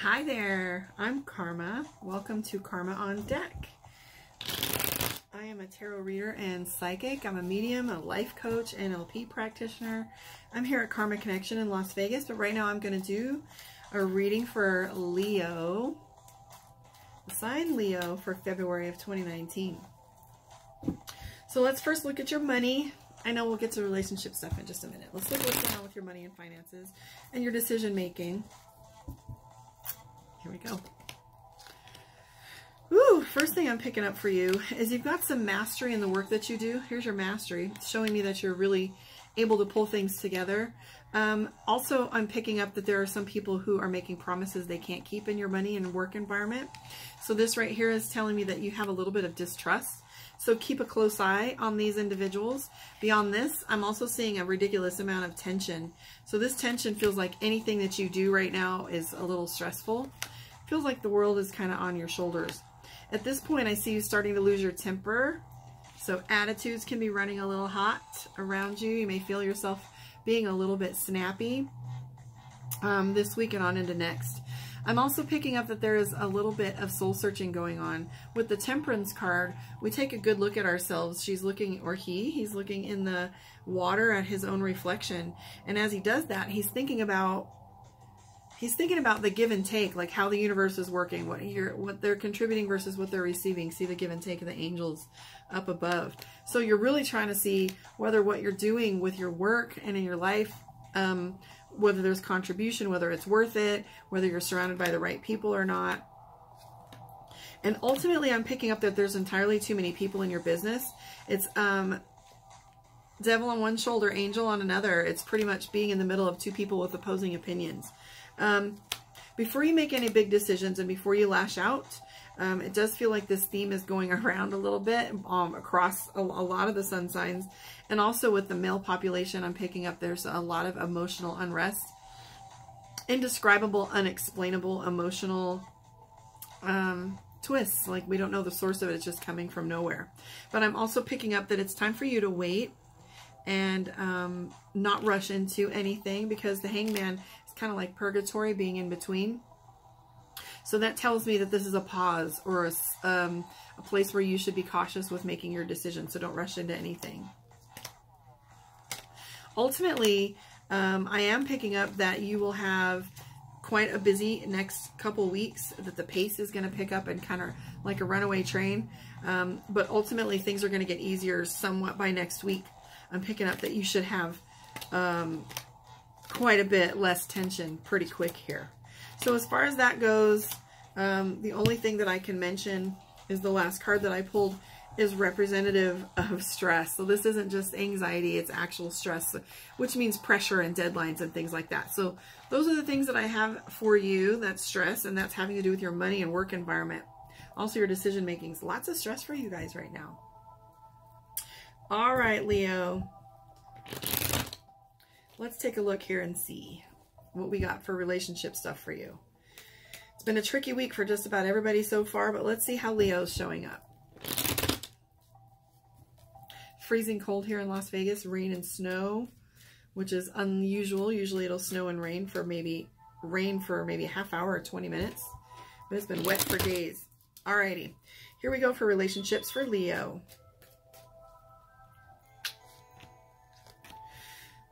Hi there, I'm Karma. Welcome to Karma on Deck. I am a tarot reader and psychic. I'm a medium, a life coach, NLP practitioner. I'm here at Karma Connection in Las Vegas, but right now I'm going to do a reading for Leo, the sign Leo, for February of 2019. So let's first look at your money. I know we'll get to relationship stuff in just a minute. Let's look what's going on with your money and finances and your decision making. Here we go. Ooh, first thing I'm picking up for you is you've got some mastery in the work that you do. Here's your mastery. It's showing me that you're really able to pull things together. Also, I'm picking up that there are some people who are making promises they can't keep in your money and work environment. So this right here is telling me that you have a little bit of distrust. So keep a close eye on these individuals. Beyond this, I'm also seeing a ridiculous amount of tension. So this tension feels like anything that you do right now is a little stressful. Feels like the world is kind of on your shoulders. At this point, I see you starting to lose your temper. So attitudes can be running a little hot around you. You may feel yourself being a little bit snappy this week and on into next. I'm also picking up that there is a little bit of soul searching going on. With the Temperance card, we take a good look at ourselves. She's looking, or he's looking in the water at his own reflection. And as he does that, he's thinking about the give and take, like how the universe is working, what they're contributing versus what they're receiving. See the give and take of the angels up above. So you're really trying to see whether what you're doing with your work and in your life, whether there's contribution, whether it's worth it, whether you're surrounded by the right people or not. And ultimately, I'm picking up that there's entirely too many people in your business. It's devil on one shoulder, angel on another. It's pretty much being in the middle of two people with opposing opinions. Before you make any big decisions and before you lash out, it does feel like this theme is going around a little bit across a lot of the sun signs. And also with the male population, I'm picking up there's a lot of emotional unrest. Indescribable, unexplainable, emotional twists. Like we don't know the source of it. It's just coming from nowhere. But I'm also picking up that it's time for you to wait and not rush into anything, because the Hangman is kind of like purgatory, being in between. So that tells me that this is a pause or a place where you should be cautious with making your decision. So don't rush into anything. Ultimately, I am picking up that you will have quite a busy next couple weeks, that the pace is going to pick up and kind of like a runaway train. But ultimately, things are going to get easier somewhat by next week. I'm picking up that you should have quite a bit less tension pretty quick here. So as far as that goes, the only thing that I can mention is the last card that I pulled is representative of stress. So this isn't just anxiety, it's actual stress, which means pressure and deadlines and things like that. So those are the things that I have for you. That's stress, and that's having to do with your money and work environment. Also your decision making. Lots of stress for you guys right now. All right, Leo. Let's take a look here and see what we got for relationship stuff for you. It's been a tricky week for just about everybody so far, but let's see how Leo's showing up. Freezing cold here in Las Vegas, rain and snow, which is unusual. Usually it'll snow and rain for maybe a half hour or 20 minutes, but it's been wet for days. Alrighty, here we go for relationships for Leo.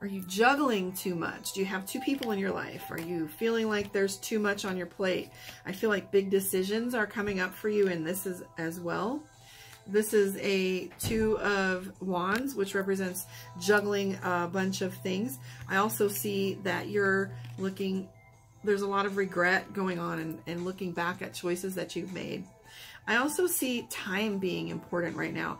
Are you juggling too much? Do you have two people in your life? Are you feeling like there's too much on your plate? I feel like big decisions are coming up for you, and this is as well. This is a Two of Wands, which represents juggling a bunch of things. I also see that you're looking, there's a lot of regret going on and looking back at choices that you've made. I also see time being important right now.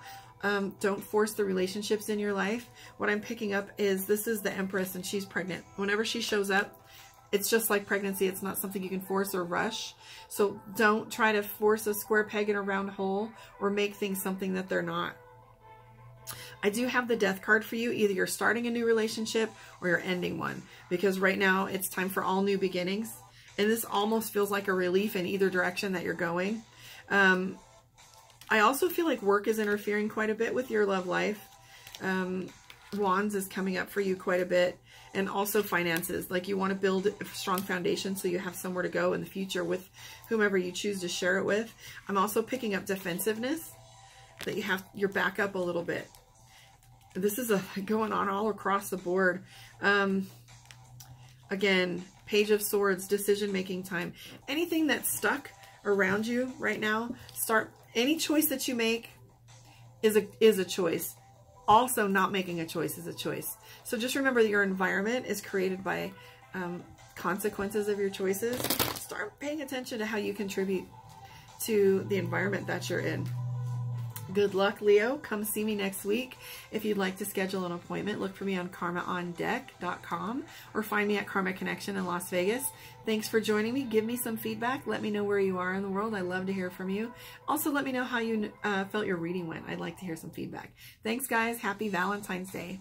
Don't force the relationships in your life. What I'm picking up is this is the Empress and she's pregnant. Whenever she shows up, it's just like pregnancy. It's not something you can force or rush. So don't try to force a square peg in a round hole or make things something that they're not. I do have the Death card for you. Either you're starting a new relationship or you're ending one, because right now it's time for all new beginnings. And this almost feels like a relief in either direction that you're going. I also feel like work is interfering quite a bit with your love life. Wands is coming up for you quite a bit. And also finances. Like you want to build a strong foundation so you have somewhere to go in the future with whomever you choose to share it with. I'm also picking up defensiveness, that you have your back up a little bit. This is going on all across the board. Again, Page of Swords, decision-making time. Anything that's stuck around you right now, any choice that you make is a choice. Also, not making a choice is a choice. So just remember that your environment is created by consequences of your choices. Start paying attention to how you contribute to the environment that you're in. Good luck, Leo. Come see me next week. If you'd like to schedule an appointment, look for me on karmaondeck.com or find me at Karma Connection in Las Vegas. Thanks for joining me. Give me some feedback. Let me know where you are in the world. I love to hear from you. Also, let me know how you felt your reading went. I'd like to hear some feedback. Thanks, guys. Happy Valentine's Day.